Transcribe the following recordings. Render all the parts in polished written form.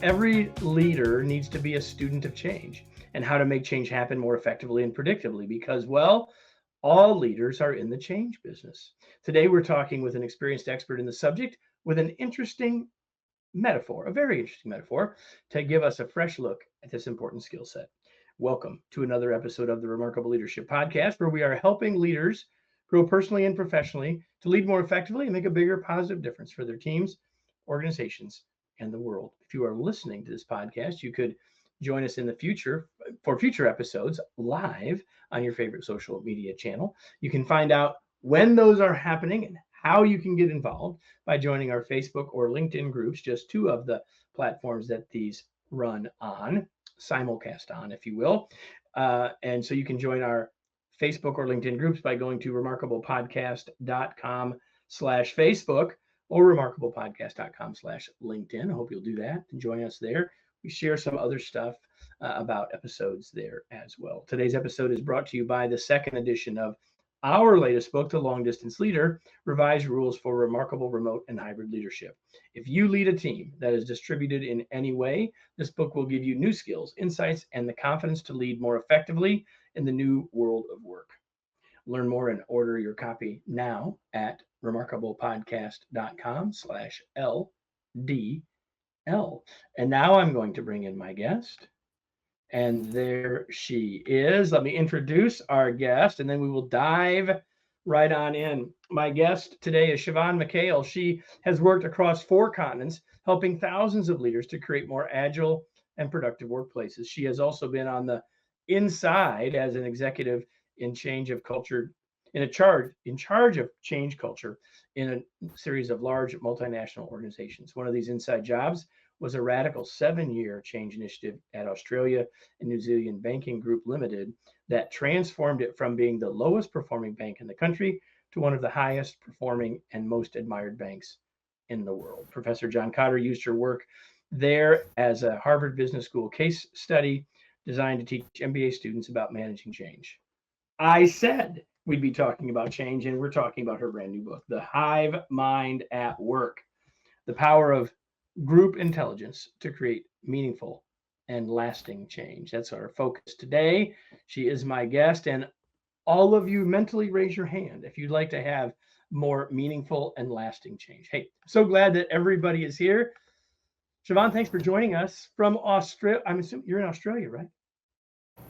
Every leader needs to be a student of change and how to make change happen more effectively and predictably because, well, all leaders are in the change business. Today, we're talking with an experienced expert in the subject with an interesting metaphor, a very interesting metaphor, to give us a fresh look at this important skill set. Welcome to another episode of the Remarkable Leadership Podcast, where we are helping leaders grow personally and professionally to lead more effectively and make a bigger positive difference for their teams, organizations, and the world. If you are listening to this podcast, you could join us in the future for future episodes live on your favorite social media channel. You can find out when those are happening and how you can get involved by joining our Facebook or LinkedIn groups, just two of the platforms that these run on, simulcast on, if you will. And so you can join our Facebook or LinkedIn groups by going to remarkablepodcast.com/Facebook or remarkablepodcast.com/LinkedIn. I hope you'll do that and join us there. We share some other stuff about episodes there as well. Today's episode is brought to you by the second edition of our latest book, The Long Distance Leader, Revised Rules for Remarkable Remote and Hybrid Leadership. If you lead a team that is distributed in any way, this book will give you new skills, insights, and the confidence to lead more effectively in the new world of work. Learn more and order your copy now at remarkablepodcast.com/LDL. And now I'm going to bring in my guest. And there she is. Let me introduce our guest, and then we will dive right on in. My guest today is Siobhan McHale. She has worked across 4 continents, helping thousands of leaders to create more agile and productive workplaces. She has also been on the inside as an executive in charge of change culture in a series of large multinational organizations. One of these inside jobs was a radical 7-year change initiative at Australia and New Zealand Banking Group Limited that transformed it from being the lowest performing bank in the country to one of the highest performing and most admired banks in the world. Professor John Cotter used her work there as a Harvard Business School case study designed to teach MBA students about managing change. I said we'd be talking about change, and we're talking about her brand new book, The Hive Mind at Work, The Power of Group Intelligence to Create Meaningful and Lasting Change. That's our focus today. She is my guest, and all of you mentally raise your hand if you'd like to have more meaningful and lasting change. Hey, so glad that everybody is here. Siobhan, thanks for joining us from Australia. I'm assuming you're in Australia, right?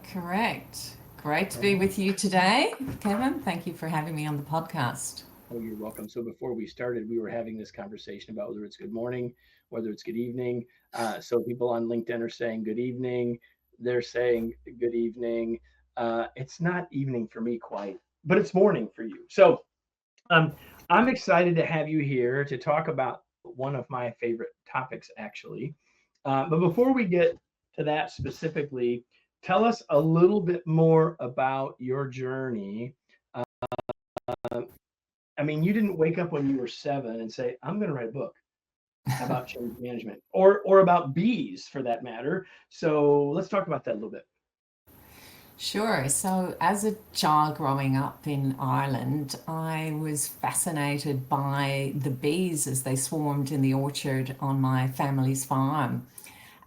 Correct. Great to be with you today, Kevin. Thank you for having me on the podcast. Oh, you're welcome. So before we started, we were having this conversation about whether it's good morning, whether it's good evening. So people on LinkedIn are saying good evening. They're saying good evening. It's not evening for me quite, but it's morning for you. So I'm excited to have you here to talk about one of my favorite topics, actually. But before we get to that specifically, tell us a little bit more about your journey. I mean, you didn't wake up when you were 7 and say, I'm going to write a book about change management or about bees for that matter. So let's talk about that a little bit. Sure. So as a child growing up in Ireland, I was fascinated by the bees as they swarmed in the orchard on my family's farm.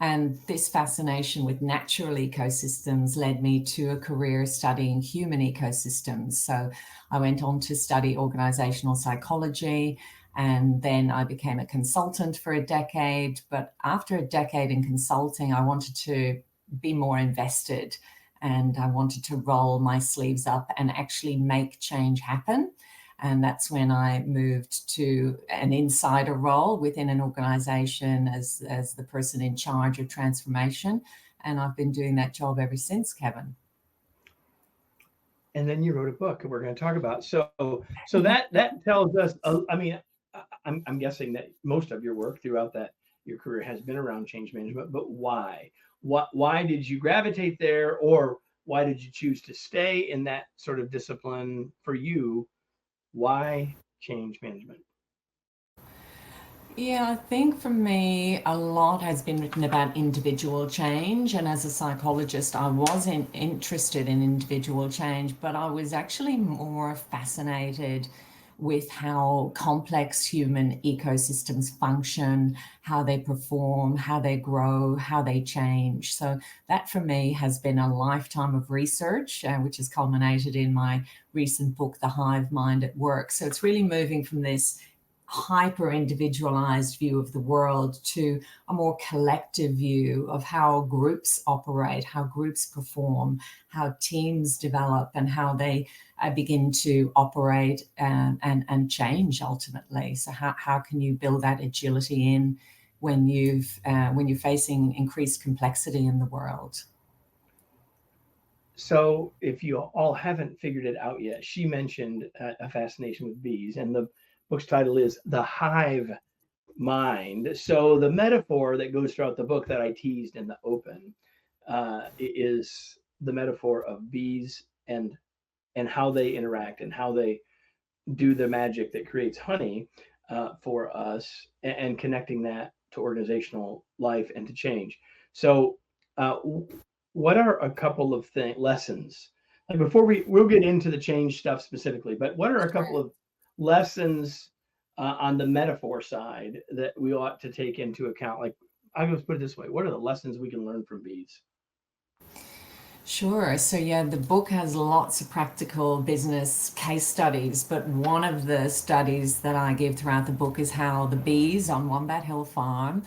And this fascination with natural ecosystems led me to a career studying human ecosystems. So I went on to study organizational psychology, and then I became a consultant for a decade. But after a decade in consulting, I wanted to be more invested, and I wanted to roll my sleeves up and actually make change happen. And that's when I moved to an insider role within an organization as the person in charge of transformation. And I've been doing that job ever since, Kevin. And then you wrote a book we're going to talk about. So that tells us, I mean, I'm guessing that most of your work throughout your career has been around change management, but why? Why did you gravitate there, or why did you choose to stay in that sort of discipline for you? Why change management? Yeah, I think for me, a lot has been written about individual change. And as a psychologist, I was interested in individual change, but I was actually more fascinated with how complex human ecosystems function, how they perform, how they grow, how they change. So that for me has been a lifetime of research, which has culminated in my recent book, The Hive Mind at Work. So it's really moving from this hyper individualized view of the world to a more collective view of how groups operate, how groups perform, how teams develop, and how they begin to operate and change ultimately. So how can you build that agility in when you're facing increased complexity in the world? So, if you all haven't figured it out yet, she mentioned a fascination with bees, and the book's title is The Hive Mind. So, the metaphor that goes throughout the book that I teased in the open is the metaphor of bees and how they interact and how they do the magic that creates honey for us, and connecting that to organizational life and to change. So, uh, what are a couple of lessons? Like before we'll get into the change stuff specifically, but what are a couple of lessons on the metaphor side that we ought to take into account? Like I will put it this way: what are the lessons we can learn from bees? Sure. So, yeah, the book has lots of practical business case studies, but one of the studies that I give throughout the book is how the bees on Wombat Hill Farm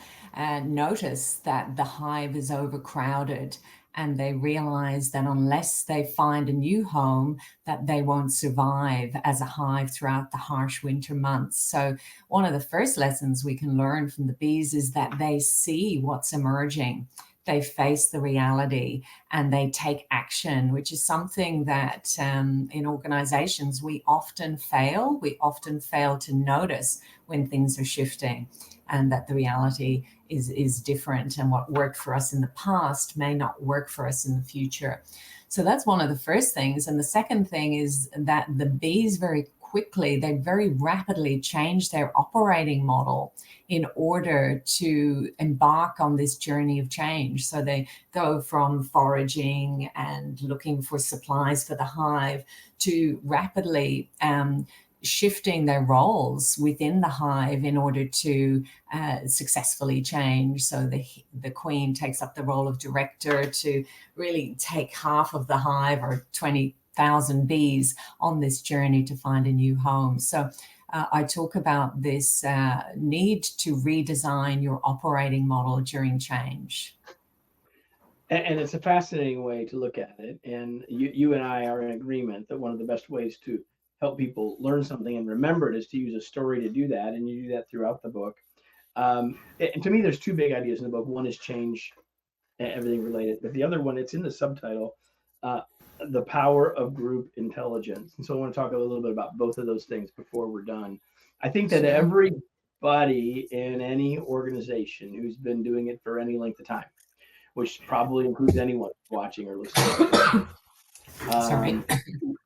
notice that the hive is overcrowded, and they realize that unless they find a new home, that they won't survive as a hive throughout the harsh winter months. So, one of the first lessons we can learn from the bees is that they see what's emerging. They face the reality and they take action, which is something that in organizations we often fail. We often fail to notice when things are shifting and that the reality is different, and what worked for us in the past may not work for us in the future. So that's one of the first things. And the second thing is that the bees they very rapidly change their operating model in order to embark on this journey of change. So they go from foraging and looking for supplies for the hive to rapidly shifting their roles within the hive in order to successfully change. So the queen takes up the role of director to really take half of the hive, or 20,000 bees, on this journey to find a new home. So I talk about this need to redesign your operating model during change. And it's a fascinating way to look at it. And you and I are in agreement that one of the best ways to help people learn something and remember it is to use a story to do that. And you do that throughout the book. And to me, there's two big ideas in the book. One is change and everything related, but the other one, it's in the subtitle, uh, the power of group intelligence. And so I want to talk a little bit about both of those things before we're done. I think that Sure. everybody in any organization who's been doing it for any length of time, which probably includes anyone watching or listening to this, Sorry. um,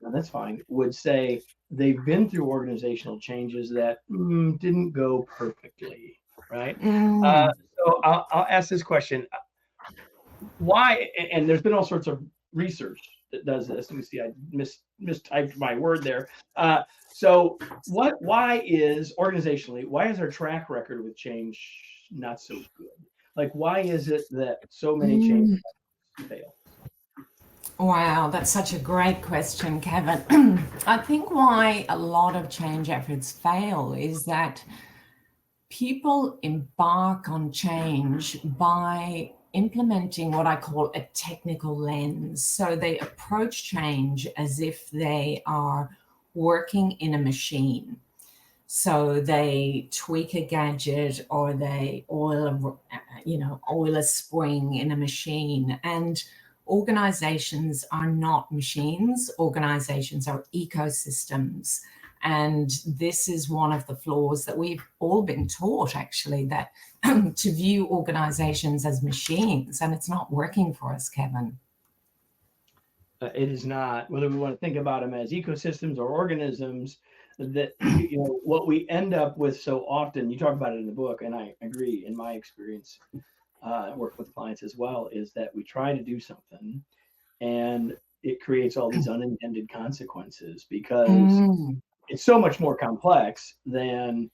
and that's fine, would say they've been through organizational changes that didn't go perfectly, right? Uh, Mm, so I'll ask this question: why? And there's been all sorts of research that does this. Let me see, I mistyped my word there. So, Why is organizationally? Why is our track record with change not so good? Like, why is it that so many change mm. fail? Wow, that's such a great question, Kevin. I think why a lot of change efforts fail is that people embark on change by implementing what I call a technical lens. So they approach change as if they are working in a machine. So they tweak a gadget, or they oil a spring in a machine. And organizations are not machines. Organizations are ecosystems. And this is one of the flaws that we've all been taught, actually, that to view organizations as machines, and it's not working for us, Kevin. It is not. Whether we want to think about them as ecosystems or organisms, that what we end up with so often. You talk about it in the book, and I agree. In my experience, work with clients as well, is that we try to do something and it creates all these unintended consequences because Mm. it's so much more complex than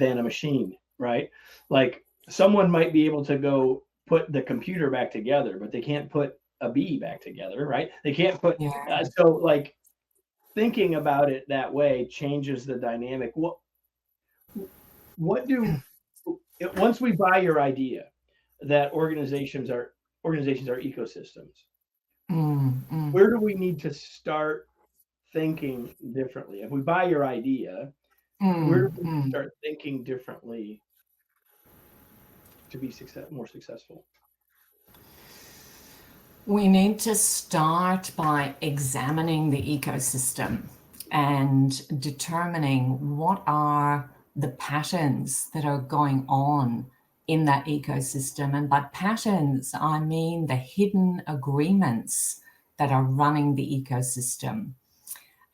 a machine, right? Like someone might be able to go put the computer back together, but they can't put a bee back together, right? They can't put Yeah. so like thinking about it that way changes the dynamic. What do once we buy your idea that organizations are ecosystems, Mm, mm, where do we need to start thinking differently? If we buy your idea, where do mm, we mm. start thinking differently to be more successful? We need to start by examining the ecosystem and determining what are the patterns that are going on in that ecosystem. And by patterns, I mean the hidden agreements that are running the ecosystem.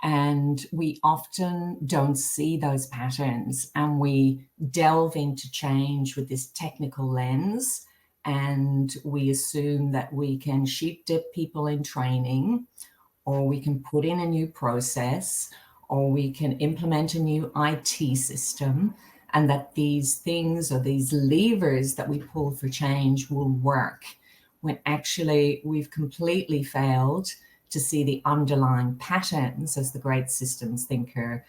And we often don't see those patterns, and we delve into change with this technical lens, and we assume that we can sheep dip people in training, or we can put in a new process, or we can implement a new IT system, and that these things or these levers that we pull for change will work, when actually we've completely failed to see the underlying patterns. As the great systems thinker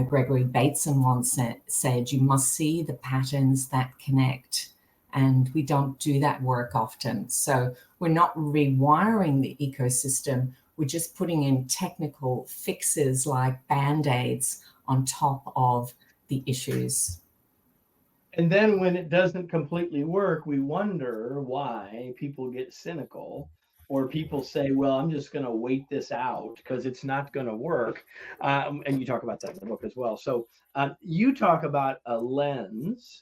Gregory Bateson once said, you must see the patterns that connect. And we don't do that work often. So we're not rewiring the ecosystem, we're just putting in technical fixes like band-aids on top of the issues. And then when it doesn't completely work, we wonder why people get cynical or people say, well, I'm just going to wait this out because it's not going to work. And you talk about that in the book as well. So you talk about a lens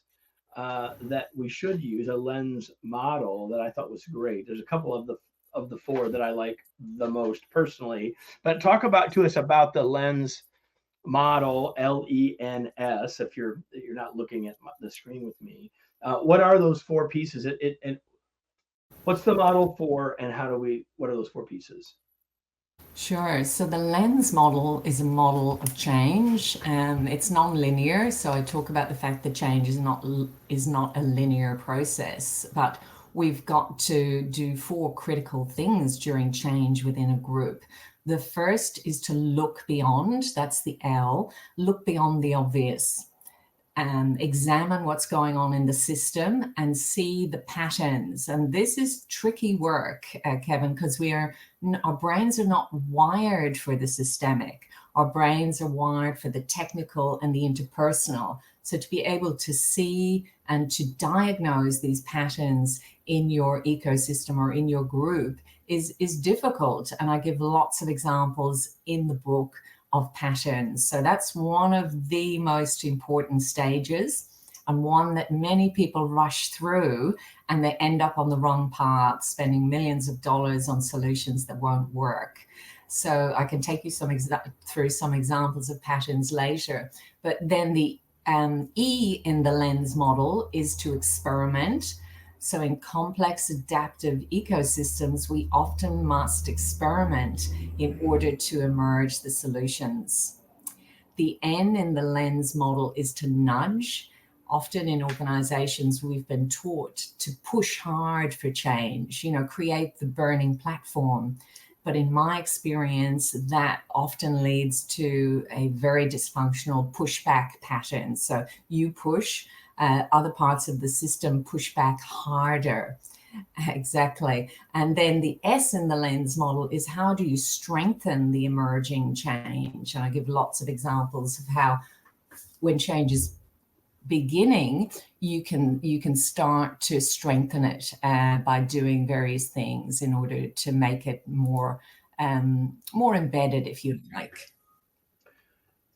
that we should use, a lens model that I thought was great. There's a couple of the four that I like the most personally, but talk about to us about the lens model, LENS, if you're not looking at the screen with me. What are those four pieces? And what's the model for, and what are those four pieces? Sure. So the lens model is a model of change. It's non-linear. So I talk about the fact that change is not a linear process, but we've got to do four critical things during change within a group. The first is to look beyond. That's the L. Look beyond the obvious. Examine what's going on in the system and see the patterns. And this is tricky work, Kevin, because our brains are not wired for the systemic. Our brains are wired for the technical and the interpersonal. So to be able to see and to diagnose these patterns in your ecosystem or in your group is difficult. And I give lots of examples in the book of patterns. So that's one of the most important stages, and one that many people rush through, and they end up on the wrong path, spending millions of dollars on solutions that won't work. So I can take you through some examples of patterns later. But then the E in the lens model is to experiment. So in complex adaptive ecosystems, we often must experiment in order to emerge the solutions. The N in the lens model is to nudge. Often in organizations, we've been taught to push hard for change, create the burning platform. But in my experience, that often leads to a very dysfunctional pushback pattern. So you push, other parts of the system push back harder. Exactly. And then the S in the lens model is, how do you strengthen the emerging change? And I give lots of examples of how, when change is beginning, you can start to strengthen it by doing various things in order to make it more embedded, if you like.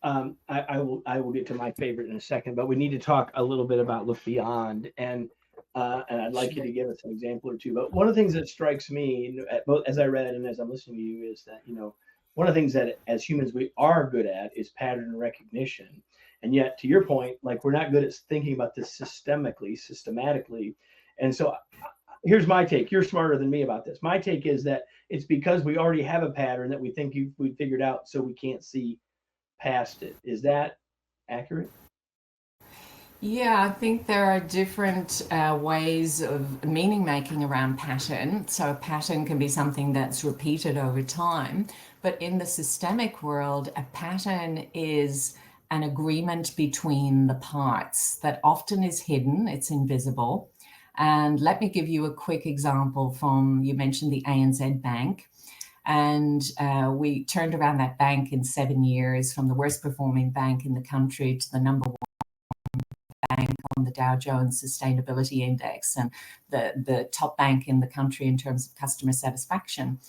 I will get to my favorite in a second, but we need to talk a little bit about look beyond, and I'd like you to give us an example or two. But one of the things that strikes me, both as I read and as I'm listening to you, is that one of the things that as humans we are good at is pattern recognition, and yet to your point, like we're not good at thinking about this systematically, and so here's my take. You're smarter than me about this. My take is that it's because we already have a pattern that we think we figured out, so we can't see past it. Is that accurate? Yeah, I think there are different ways of meaning making around pattern. So, a pattern can be something that's repeated over time. But in the systemic world, a pattern is an agreement between the parts that often is hidden, it's invisible. And let me give you a quick example from you mentioned the ANZ Bank. And we turned around that bank in 7 years from the worst performing bank in the country to the number bank on the Dow Jones Sustainability Index and the top bank in the country in terms of customer satisfaction.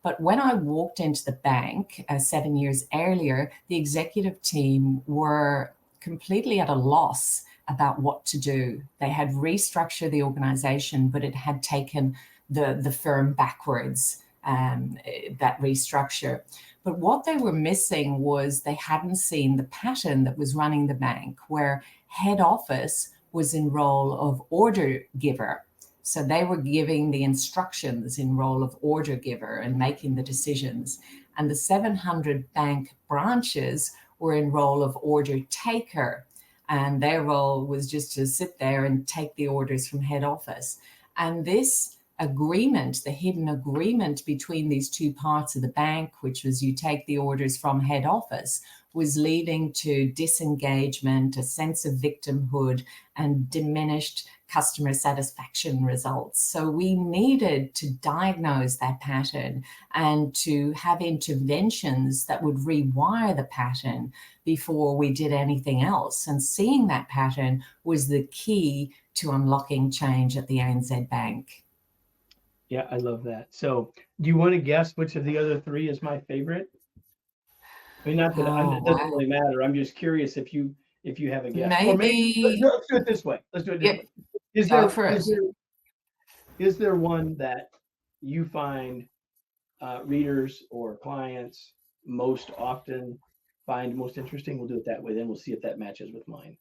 But when I walked into the bank 7 years earlier, the executive team were completely at a loss about what to do. They had restructured the organization, but it had taken the firm backwards, that restructure. But what they were missing was they hadn't seen the pattern that was running the bank, where head office was in role of order giver. So they were giving the instructions in role of order giver and making the decisions. And the 700 bank branches were in role of order taker. And their role was just to sit there and take the orders from head office. And this agreement, the hidden agreement between these two parts of the bank, which was you take the orders from head office, was leading to disengagement, a sense of victimhood, and diminished customer satisfaction results. So we needed to diagnose that pattern and to have interventions that would rewire the pattern before we did anything else. And seeing that pattern was the key to unlocking change at the ANZ Bank. Yeah, I love that. So, do you want to guess which of the other three is my favorite? I mean, not that Oh, it doesn't wow. really matter. I'm just curious if you have a guess, or maybe Maybe, let's do it this way. Let's do it this way. yep, Is go there for is it. there is there one that you find readers or clients most often find most interesting? We'll do it that way. Then we'll see if that matches with mine.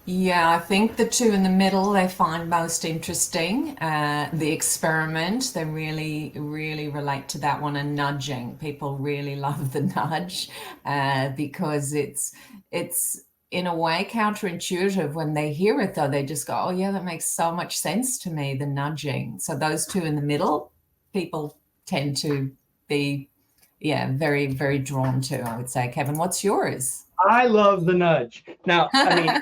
Yeah, I think the two in the middle they find most interesting. The experiment, they really, really relate to that one, and nudging. People really love the nudge because it's in a way counterintuitive when they hear it, though. They just go, "Oh yeah, that makes so much sense to me." The nudging. So those two in the middle, people tend to be, yeah, very, very drawn to. I would say, Kevin, what's yours? I love the nudge. Now, I mean,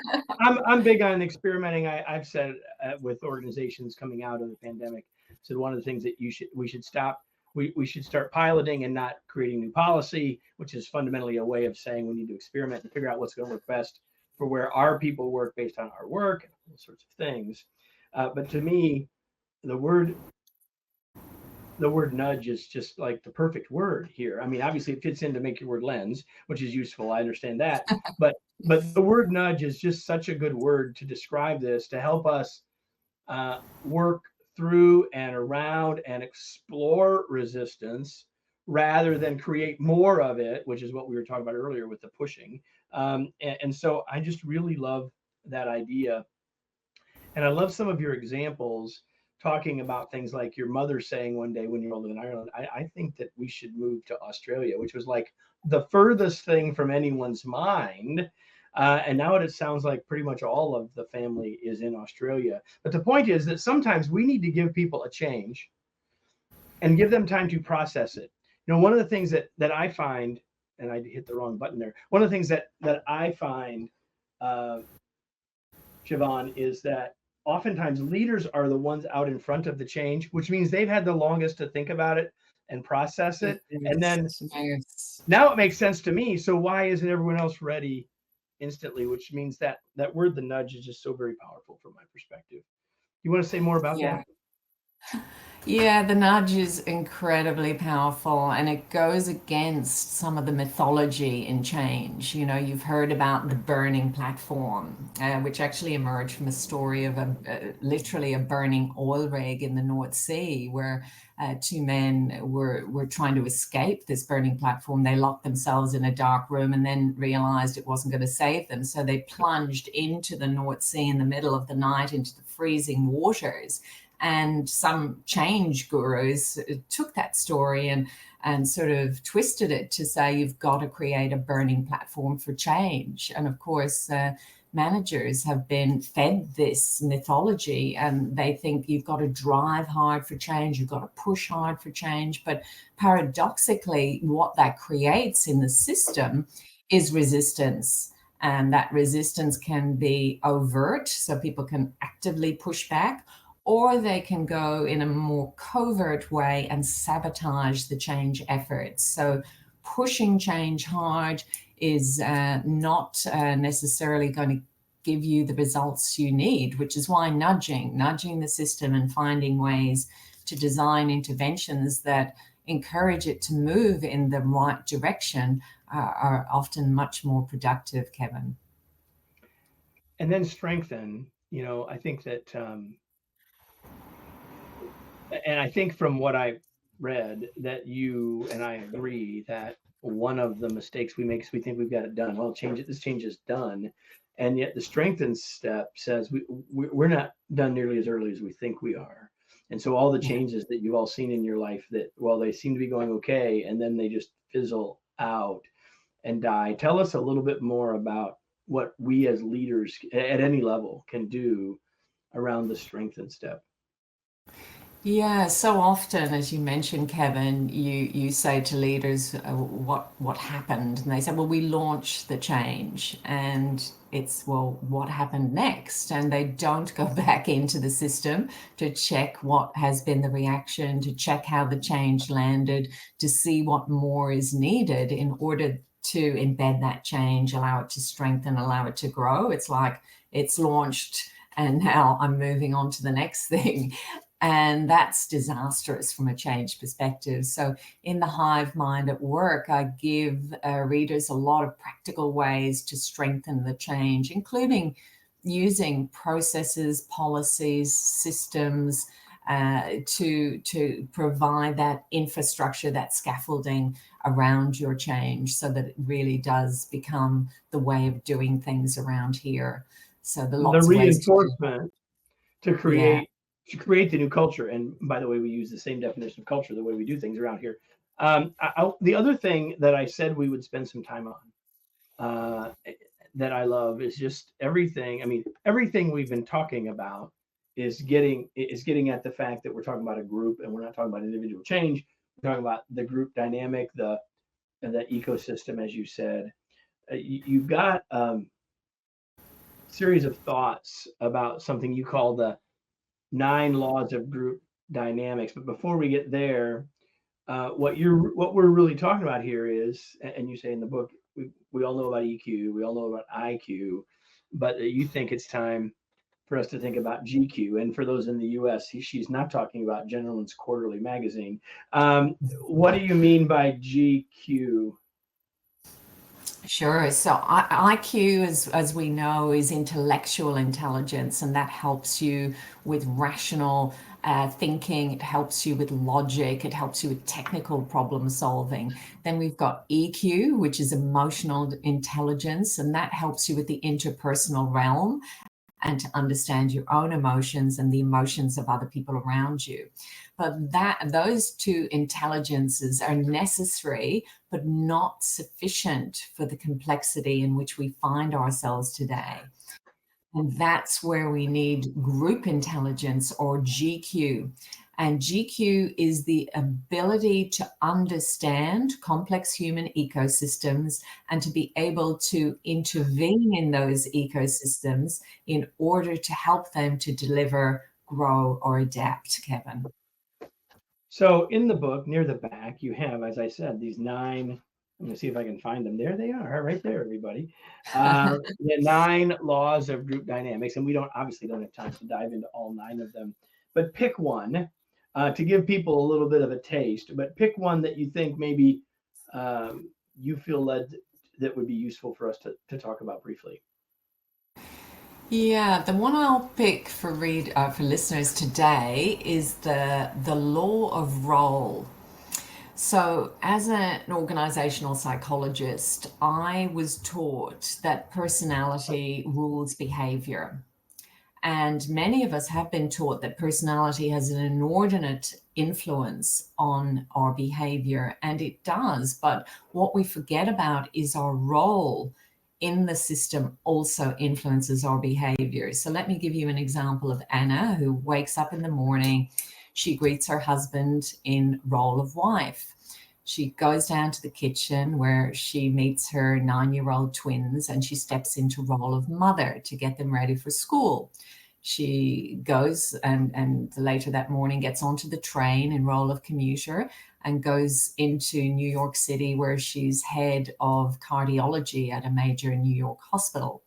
I'm big on experimenting. I've said with organizations coming out of the pandemic, said one of the things that we should stop. We should start piloting and not creating new policy, which is fundamentally a way of saying we need to experiment and figure out what's going to work best for where our people work based on our work and all sorts of things. But to me, the word the word nudge is just like the perfect word here. I mean, obviously it fits in to make your word lens, which is useful. I understand that. But the word nudge is just such a good word to describe this, to help us work through and around and explore resistance rather than create more of it, which is what we were talking about earlier with the pushing. And so I just really love that idea, and I love some of your examples talking about things like your mother saying one day when you were living in Ireland, I think that we should move to Australia, which was like the furthest thing from anyone's mind. And now it sounds like pretty much all of the family is in Australia. But the point is that sometimes we need to give people a change and give them time to process it. You know, one of the things that I find, and I hit the wrong button there. One of the things that I find, uh, Siobhan, is that oftentimes leaders are the ones out in front of the change, which means they've had the longest to think about it and process it. And Yes, then yes. now it makes sense to me. So why isn't everyone else ready instantly? Which means that word, the nudge, is just so very powerful from my perspective. You want to say more about Yeah. that? Yeah, the nudge is incredibly powerful and it goes against some of the mythology in change. You know, you've heard about the burning platform, which actually emerged from a story of literally a burning oil rig in the North Sea, where two men were trying to escape this burning platform. They locked themselves in a dark room and then realized it wasn't going to save them. So they plunged into the North Sea in the middle of the night into the freezing waters, and some change gurus took that story and and sort of twisted it to say you've got to create a burning platform for change. And of course, managers have been fed this mythology, and they think you've got to drive hard for change, you've got to push hard for change. But paradoxically, what that creates in the system is resistance. And that resistance can be overt, so people can actively push back, or they can go in a more covert way and sabotage the change efforts. So pushing change hard is not necessarily going to give you the results you need, which is why nudging the system and finding ways to design interventions that encourage it to move in the right direction are often much more productive, Kevin. And then strengthen, I think that, and I think from what I read that you and I agree that one of the mistakes we make is we think we've got it done. Well, this change is done. And yet the strengthen step says we're not done nearly as early as we think we are. And so all the Yeah. changes that you've all seen in your life that, well, they seem to be going okay, and then they just fizzle out and die. Tell us a little bit more about what we as leaders at any level can do around the strengthen step. Yeah, so often, as you mentioned, Kevin, you say to leaders, what happened? And they say, well, we launched the change. And it's, well, what happened next? And they don't go back into the system to check what has been the reaction, to check how the change landed, to see what more is needed in order to embed that change, allow it to strengthen, allow it to grow. It's like it's launched and now I'm moving on to the next thing. And that's disastrous from a change perspective. So in the hive mind at work, I give readers a lot of practical ways to strengthen the change, including using processes, policies, systems to provide that infrastructure, that scaffolding around your change so that it really does become the way of doing things around here. So there are The lots of ways to do that. reinforcement to Yeah. create the new culture. And by the way, we use the same definition of culture the way we do things around here. The other thing that I said we would spend some time on uh, that I love is just everything. I mean, everything we've been talking about is getting at the fact that we're talking about a group and we're not talking about individual change. We're talking about the group dynamic, the ecosystem, as you said. You've got series of thoughts about something you call the 9 laws of group dynamics. But before we get there, what we're really talking about here is, and you say in the book, we all know about EQ, we all know about IQ, but you think it's time for us to think about GQ. And for those in the U.S., she's not talking about Gentleman's Quarterly magazine. What do you mean by GQ? Sure. So IQ, as we know, is intellectual intelligence, and that helps you with rational thinking. It helps you with logic. It helps you with technical problem solving. Then we've got EQ, which is emotional intelligence, and that helps you with the interpersonal realm and to understand your own emotions and the emotions of other people around you. But those two intelligences are necessary, but not sufficient for the complexity in which we find ourselves today. And that's where we need group intelligence, or GQ. And GQ is the ability to understand complex human ecosystems and to be able to intervene in those ecosystems in order to help them to deliver, grow, or adapt, Kevin. So in the book, near the back, you have, as I said, these 9. I'm going to see if I can find them. There they are, right there, everybody. The 9 laws of group dynamics, and we don't have time to dive into all 9 of them, but pick one to give people a little bit of a taste. But pick one that you think maybe you feel led that would be useful for us to talk about briefly. Yeah, the one I'll pick for listeners today is the law of role. So, as an organizational psychologist, I was taught that personality rules behavior. And many of us have been taught that personality has an inordinate influence on our behavior, and it does. But what we forget about is our role in the system also influences our behavior. So let me give you an example of Anna, who wakes up in the morning. She greets her husband in role of wife. She goes down to the kitchen where she meets her 9-year-old twins, and she steps into role of mother to get them ready for school. She goes and later that morning gets onto the train in role of commuter and goes into New York City, where she's head of cardiology at a major New York hospital.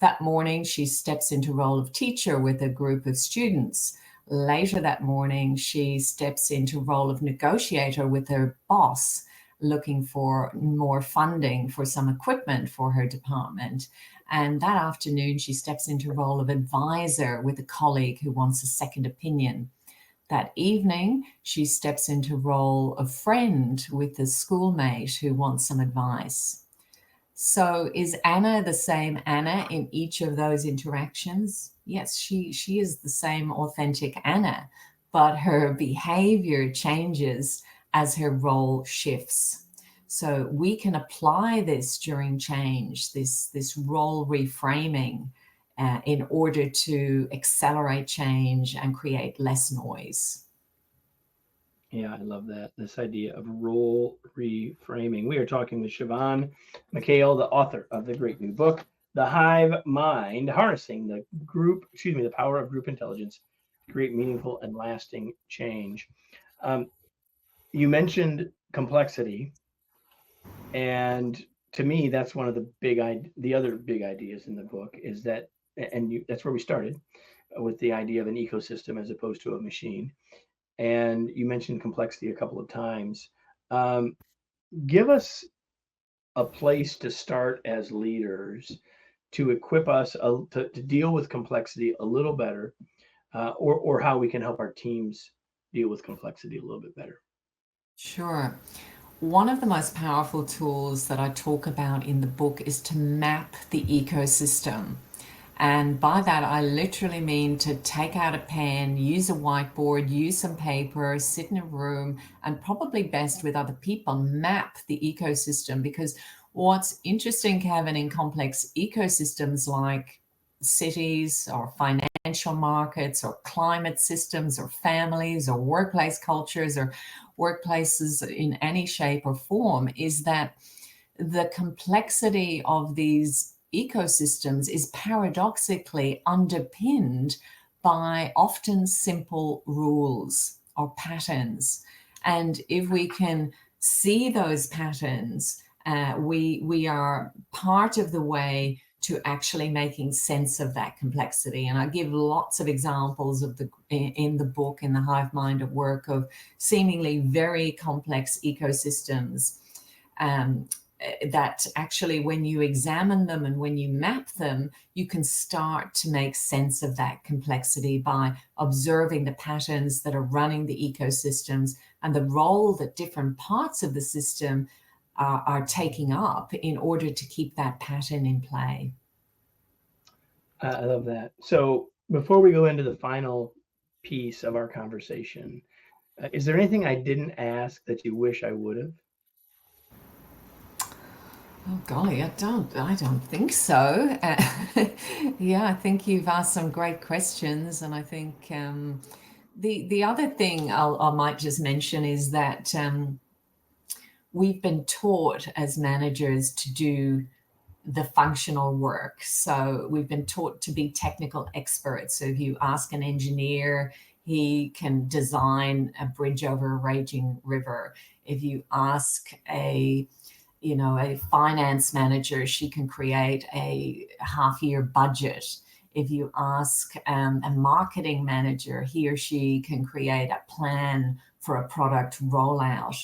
That morning, she steps into role of teacher with a group of students. Later that morning, she steps into role of negotiator with her boss, looking for more funding for some equipment for her department. And that afternoon, she steps into role of advisor with a colleague who wants a second opinion. That evening, she steps into role of friend with a schoolmate who wants some advice. So is Anna the same Anna in each of those interactions? Yes, she is the same authentic Anna, but her behavior changes as her role shifts. So we can apply this during change, this role reframing, in order to accelerate change and create less noise. Yeah, I love that. This idea of role reframing. We are talking with Siobhan McHale, the author of the great new book, The Hive Mind, Harnessing the Power of Group Intelligence to Create Meaningful and Lasting Change. Um, you mentioned complexity, and to me, that's one of the other big ideas in the book is that, that's where we started with the idea of an ecosystem as opposed to a machine. And you mentioned complexity a couple of times. Um, Give us a place to start as leaders to equip us to deal with complexity a little better, or how we can help our teams deal with complexity a little bit better. Sure. One of the most powerful tools that I talk about in the book is to map the ecosystem. And by that, I literally mean to take out a pen, use a whiteboard, use some paper, sit in a room, and probably best with other people, map the ecosystem. Because what's interesting, Kevin, in complex ecosystems like cities or financial markets or climate systems or families or workplace cultures or workplaces in any shape or form, is that the complexity of these ecosystems is paradoxically underpinned by often simple rules or patterns. And if we can see those patterns, we are part of the way to actually making sense of that complexity. And I give lots of examples of in the book, in the Hive Mind at Work, of seemingly very complex ecosystems, that actually, when you examine them and when you map them, you can start to make sense of that complexity by observing the patterns that are running the ecosystems and the role that different parts of the system are taking up in order to keep that pattern in play. I love that. So before we go into the final piece of our conversation, is there anything I didn't ask that you wish I would have? Oh golly, I don't think so. Yeah, I think you've asked some great questions, and I think the other thing I might just mention is that we've been taught as managers to do the functional work. So we've been taught to be technical experts. So if you ask an engineer, he can design a bridge over a raging river. If you ask a finance manager, she can create a half-year budget. If you ask a marketing manager, he or she can create a plan for a product rollout.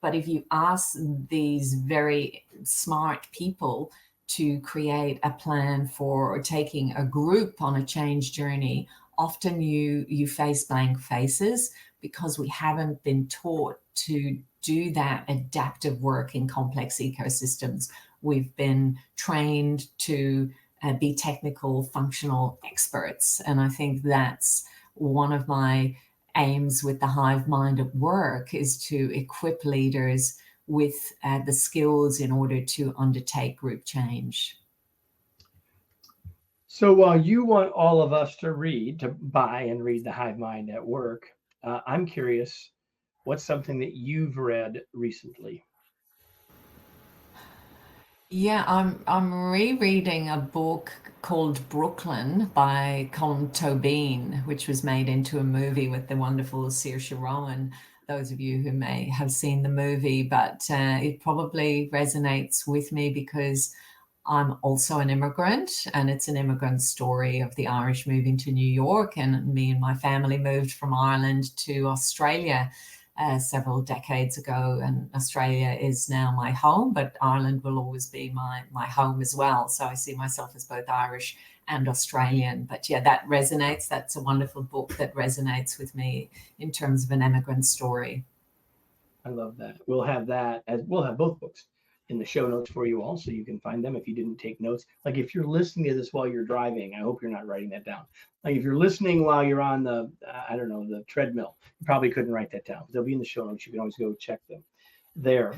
But if you ask these very smart people to create a plan for taking a group on a change journey, often you face blank faces because we haven't been taught to do that adaptive work in complex ecosystems. We've been trained to be technical, functional experts. And I think that's one of my aims with the hive mind at work, is to equip leaders with the skills in order to undertake group change. So while you want all of us to read, to buy and read The Hive Mind at Work, I'm curious, what's something that you've read recently? Yeah, I'm rereading a book called Brooklyn by Colin Tobin, which was made into a movie with the wonderful Saoirse Ronan. Those of you who may have seen the movie, but it probably resonates with me because I'm also an immigrant, and it's an immigrant story of the Irish moving to New York. And me and my family moved from Ireland to Australia several decades ago. And Australia is now my home, but Ireland will always be my home as well. So I see myself as both Irish and Australian. But yeah, that resonates. That's a wonderful book that resonates with me in terms of an immigrant story. I love that. We'll have that as we'll have both books in the show notes for you all, so you can find them if you didn't take notes. Like if you're listening to this while you're driving, I hope you're not writing that down. Like if you're listening while you're on the I don't know, the treadmill, you probably couldn't write that down. They'll be in the show notes. You can always go check them there.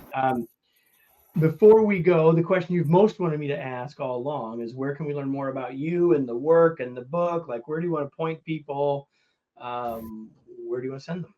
Before we go, the question you've most wanted me to ask all along is, where can we learn more about you and the work and the book? Like, where do you want to point people? Where do you want to send them?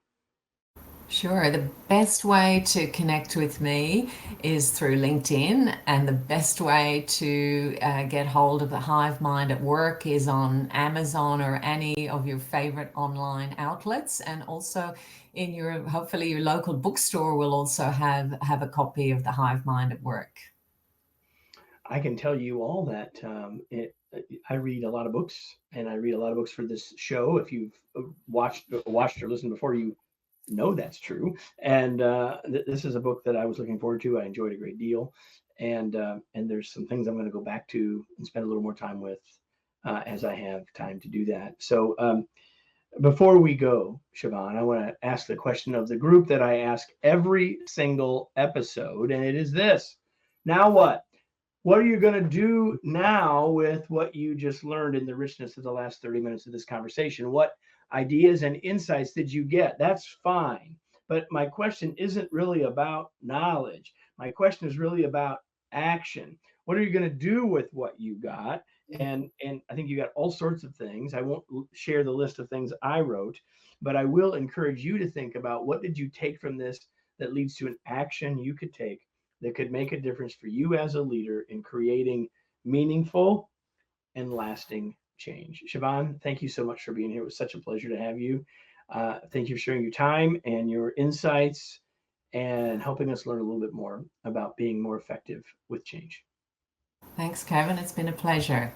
Sure. The best way to connect with me is through LinkedIn, and the best way to get hold of the Hive Mind at Work is on Amazon or any of your favorite online outlets. And also in your, hopefully your local bookstore will also have a copy of the Hive Mind at Work. I can tell you all that I read a lot of books, and I read a lot of books for this show. If you've watched or listened before, you know that's true. And this is a book that I was looking forward to. I enjoyed a great deal, and there's some things I'm going to go back to and spend a little more time with as I have time to do that. So before we go, Siobhan, I want to ask the question of the group that I ask every single episode, and it is this: now what? What are you going to do now with what you just learned in the richness of the last 30 minutes of this conversation? What ideas and insights did you get? That's fine. But my question isn't really about knowledge. My question is really about action. What are you going to do with what you got? And I think you got all sorts of things. I won't share the list of things I wrote, but I will encourage you to think about, what did you take from this that leads to an action you could take that could make a difference for you as a leader in creating meaningful and lasting change. Siobhan, thank you so much for being here. It was such a pleasure to have you. Thank you for sharing your time and your insights and helping us learn a little bit more about being more effective with change. Thanks, Kevin. It's been a pleasure.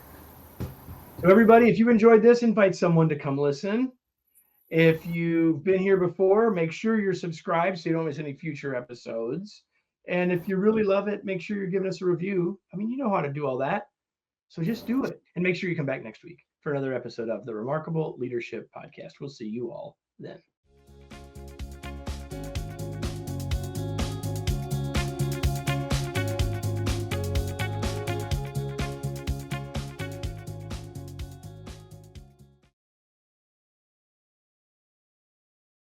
So, everybody, if you enjoyed this, invite someone to come listen. If you've been here before, make sure you're subscribed so you don't miss any future episodes. And if you really love it, make sure you're giving us a review. I mean, you know how to do all that. So just do it. And make sure you come back next week for another episode of the Remarkable Leadership Podcast. We'll see you all then.